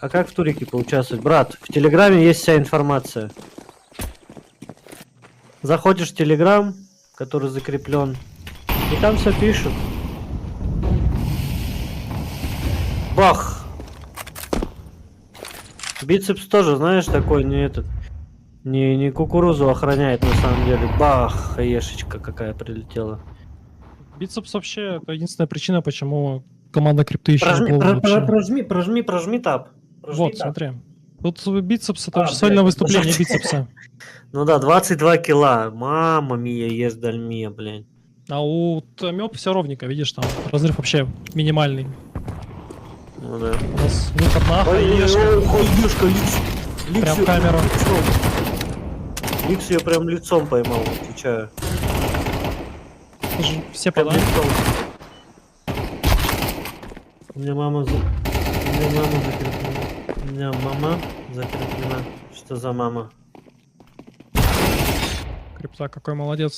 А как в турике поучаствовать? Брат, в Телеграме есть вся информация. Заходишь в Телеграм, который закреплен, и там все пишут. Бах! Бицепс тоже, знаешь, такой не этот. Не кукурузу охраняет на самом деле. Бах! Хаешечка какая прилетела. Бицепс вообще это единственная причина, почему команда крипты еще не Прожми, голова вообще. прожми тап. Прожми Вот, тап. смотри. Тут бицепс, это А, очень блядь, сильное ну, выступление подожди. бицепса. Ну да, 22 кило. Мама мия, ешь дальмия, блин. А у Томёп все ровненько, видишь, там разрыв вообще минимальный. Ну да. У нас выход на Хаешка, хаешка. Ликс Прям её в камеру. лицом. Ликс ее прям лицом поймал, отвечаю. Все Прям подают. лицом. У меня мама закреплена. У меня мама закреплена. Что за мама? Крипта какой молодец,